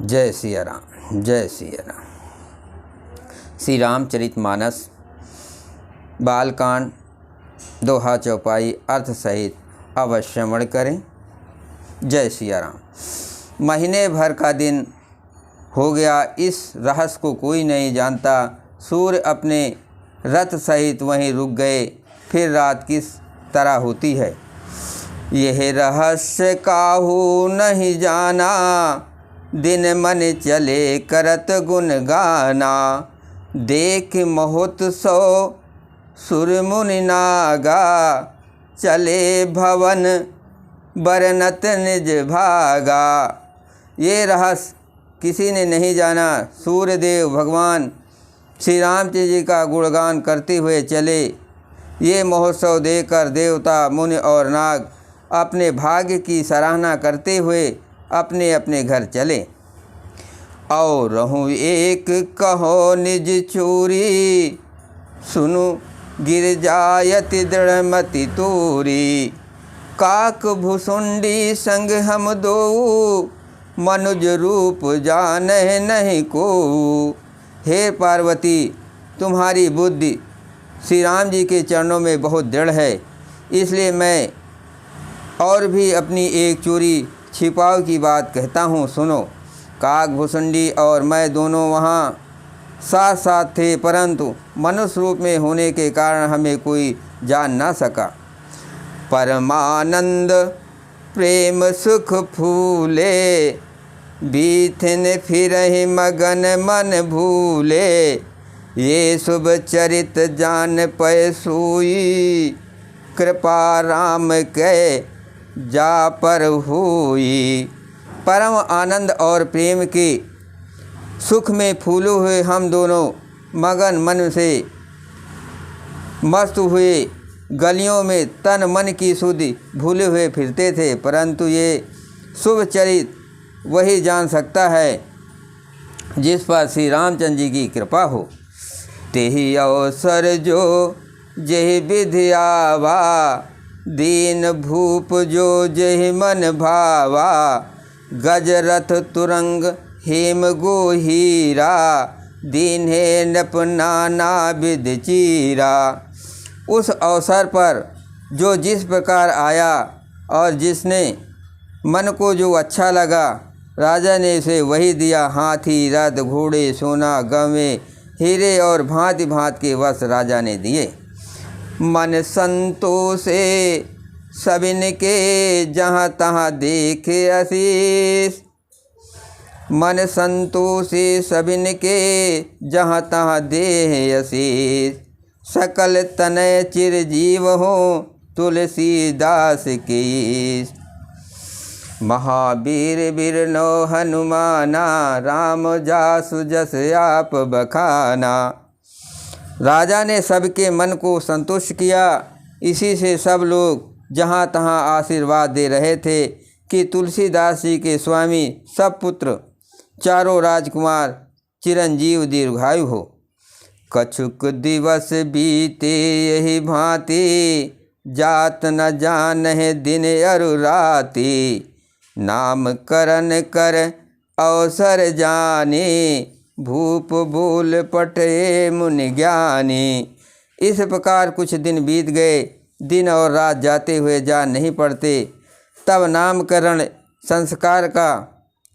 जय सिया राम, जय सिया राम। श्री रामचरितमानस बालकांड दोहा चौपाई अर्थ सहित अवश्य श्रवण करें। जय सिया राम। महीने भर का दिन हो गया, इस रहस्य को कोई नहीं जानता। सूर्य अपने रथ सहित वहीं रुक गए, फिर रात किस तरह होती है यह रहस्य काहू नहीं जाना। दिन मन चले करत गुण गाना, देख महोत्सव सुर मुनि नागा। चले भवन बरनत निज भागा। ये रहस्य किसी ने नहीं जाना। सूर्यदेव भगवान श्री रामचंद्र जी का गुणगान करते हुए चले। ये महोत्सव देखकर देवता मुनि और नाग अपने भाग्य की सराहना करते हुए अपने अपने घर चले। और रहूँ एक कहो निज चूरी, सुनु गिर जायति दृढ़मति तूरी। काक भुसुंडी संग हम दो, मनुज रूप जानह नहीं को। हे पार्वती, तुम्हारी बुद्धि श्री राम जी के चरणों में बहुत दृढ़ है, इसलिए मैं और भी अपनी एक चोरी छिपाव की बात कहता हूँ, सुनो। काक भुसुंडी और मैं दोनों वहाँ साथ साथ थे, परंतु मनुष्य रूप में होने के कारण हमें कोई जान ना सका। परमानंद प्रेम सुख फूले, बीथिन फिरहि मगन मन भूले। ये शुभ चरित जान पय सोई, कृपा राम कै जा पर हुई। परम आनंद और प्रेम के सुख में फूले हुए हम दोनों मगन मन से मस्त हुए गलियों में तन मन की सुधि भूले हुए फिरते थे, परंतु ये शुभ चरित वही जान सकता है जिस पर श्री रामचंद्र जी की कृपा हो। तेहि अवसर जो जेहि विधि आवा, दीन भूप जो जेहि मन भावा। गजरथ तुरंग हेम गो हीरा, दीन्हे नप नाना विध चीरा। उस अवसर पर जो जिस प्रकार आया और जिसने मन को जो अच्छा लगा, राजा ने उसे वही दिया। हाथी रथ घोड़े सोना गवे हीरे और भांति भांति के वस्त्र राजा ने दिए। मन संतोषे सबिन के, जहाँ तहाँ देखे आशीष। मन संतोषे सबिन के, जहाँ तहाँ देह आशीष। सकल तनय चिरजीव हो, तुलसीदास की। महावीर बिरनो हनुमाना, राम जासु जस आप बखाना। राजा ने सबके मन को संतुष्ट किया। इसी से सब लोग जहाँ तहाँ आशीर्वाद दे रहे थे कि तुलसीदास जी के स्वामी सब पुत्र चारों राजकुमार चिरंजीव दीर्घायु हो। कछुक दिवस बीते यही भांति, जात न जानहि दिन अरु राति। नाम करन कर अवसर जाने, भूप बोल पटे मुनि ज्ञानी। इस प्रकार कुछ दिन बीत गए। दिन और रात जाते हुए जान नहीं पड़ते। तब नामकरण संस्कार का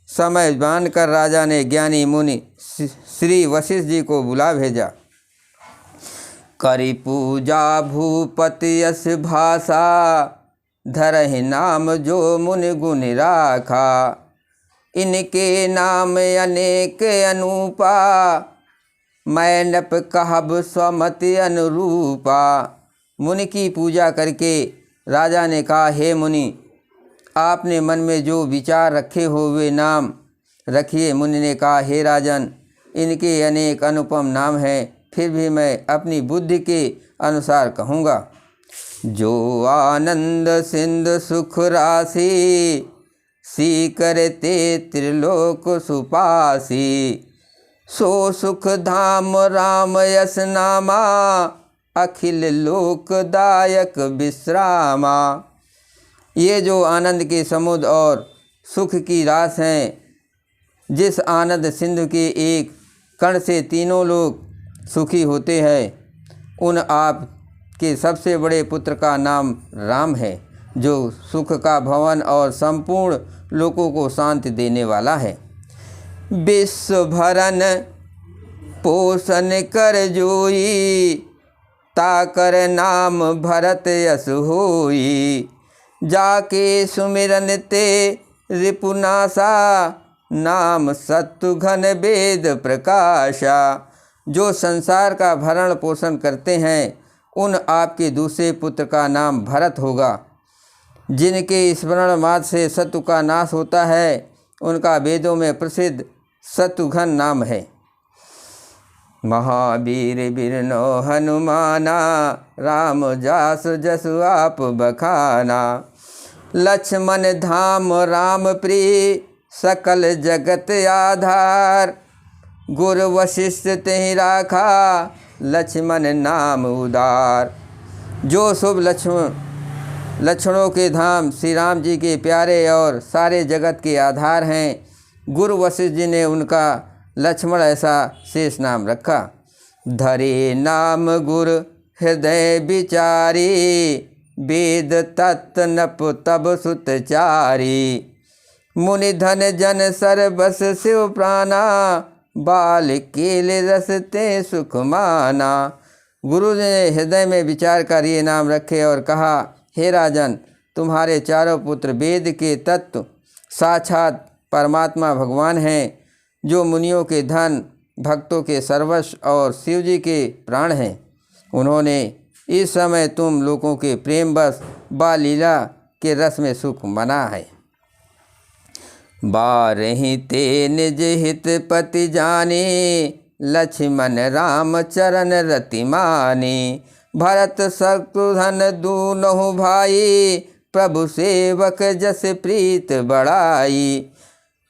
समय जानकर राजा ने ज्ञानी मुनि श्री वशिष्ठ जी को बुला भेजा। करी पूजा भूपति यश भाषा, धरहि नाम जो मुनि गुण राखा। इनके नाम अनेक अनूपा, मैं नप कहब स्वमति अनुरूपा। मुनि की पूजा करके राजा ने कहा, हे मुनि, आपने मन में जो विचार रखे हो वे नाम रखिए। मुनि ने कहा, हे राजन, इनके अनेक अनुपम नाम हैं, फिर भी मैं अपनी बुद्धि के अनुसार कहूँगा। जो आनंद सिंधु सुख राशि, सी करते त्रिलोक सुपासी। सो सुख धाम राम यस नामा, अखिल लोकदायक विश्रामा। ये जो आनंद के समुद्र और सुख की रास हैं, जिस आनंद सिंधु के एक कण से तीनों लोग सुखी होते हैं, उन आप के सबसे बड़े पुत्र का नाम राम है, जो सुख का भवन और संपूर्ण लोगों को शांति देने वाला है। विश्व भरन पोषण कर जोई, ताकर नाम भरत यस होई। जाके सुमिरन ते रिपुनाशा, नाम शत्रुघ्न वेद प्रकाशा। जो संसार का भरण पोषण करते हैं, उन आपके दूसरे पुत्र का नाम भरत होगा। जिनके स्मरण मात्र से शत्रु का नाश होता है, उनका वेदों में प्रसिद्ध शत्रुघ्न नाम है। महावीर बिरनो हनुमाना, राम जास जसु आप बखाना। लक्ष्मण धाम राम प्रिय, सकल जगत आधार। गुर वशिष्ठ तेहि राखा, लक्ष्मण नाम उदार। जो शुभ लक्षणों के धाम श्री राम जी के प्यारे और सारे जगत के आधार हैं, गुरु वशिष्ठ जी ने उनका लक्ष्मण ऐसा शेष नाम रखा। धरे नाम गुर हृदय विचारी, वेद तत्व नप तब सुतचारी। मुनि धन जन सर्वस शिव प्राणा, बाल केल रसते सुख माना। गुरु ने हृदय में विचार कर ये नाम रखे और कहा, हे राजन, तुम्हारे चारों पुत्र वेद के तत्व साक्षात परमात्मा भगवान हैं, जो मुनियों के धन, भक्तों के सर्वस्व और शिव जी के प्राण हैं। उन्होंने इस समय तुम लोगों के प्रेम बस बाल लीला के रस में सुख मना है। बारही ते निज हित पति जाने, लक्ष्मण राम चरण रति माने। भरत शत्रुघ्न दूनहु भाई, प्रभु सेवक जस प्रीत बढ़ाई।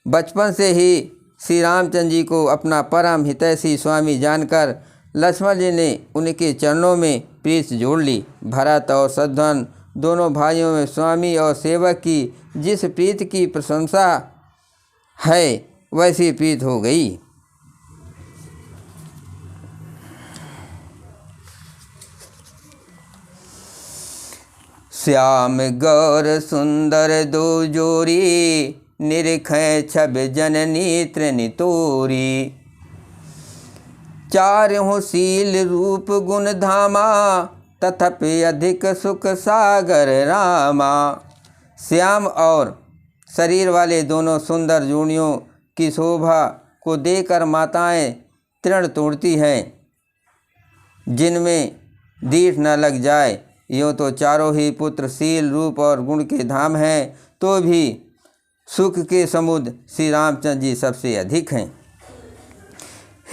बचपन से ही श्री रामचंद्र जी को अपना परम हितैषी स्वामी जानकर लक्ष्मण जी ने उनके चरणों में प्रीत जोड़ ली। भरत और शत्रुघ्न दोनों भाइयों में स्वामी और सेवक की जिस प्रीत की प्रशंसा है, वैसी प्रीत हो गई। श्याम गौर सुंदर दो जोरी, निरखै छब जन नेत्र नितोरी। चारहों शील रूप गुण धामा, तथापि अधिक सुख सागर रामा। श्याम और शरीर वाले दोनों सुंदर जोड़ियों की शोभा को देखकर माताएं तृण तोड़ती हैं, जिनमें दीठ न लग जाए। यूँ तो चारों ही पुत्र शील रूप और गुण के धाम हैं, तो भी सुख के समुद्र श्री रामचंद्र जी सबसे अधिक हैं।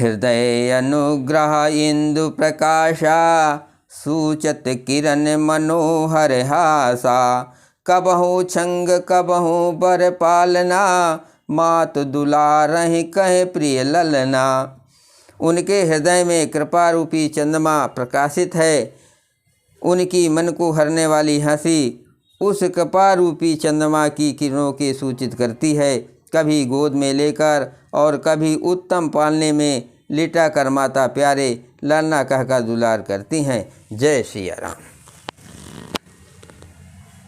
हृदय अनुग्रह इंदु प्रकाशा, सूचत किरण मनोहर हासा। कबहु छंग कबहु बर पालना, मात दुलारहि कहे प्रिय ललना। उनके हृदय में कृपा रूपी चंद्रमा प्रकाशित है। उनकी मन को हरने वाली हंसी उस कृपा रूपी चंद्रमा की किरणों के सूचित करती है। कभी गोद में लेकर और कभी उत्तम पालने में लिटा कर माता प्यारे ललना कहकर दुलार करती हैं। जय सिया राम।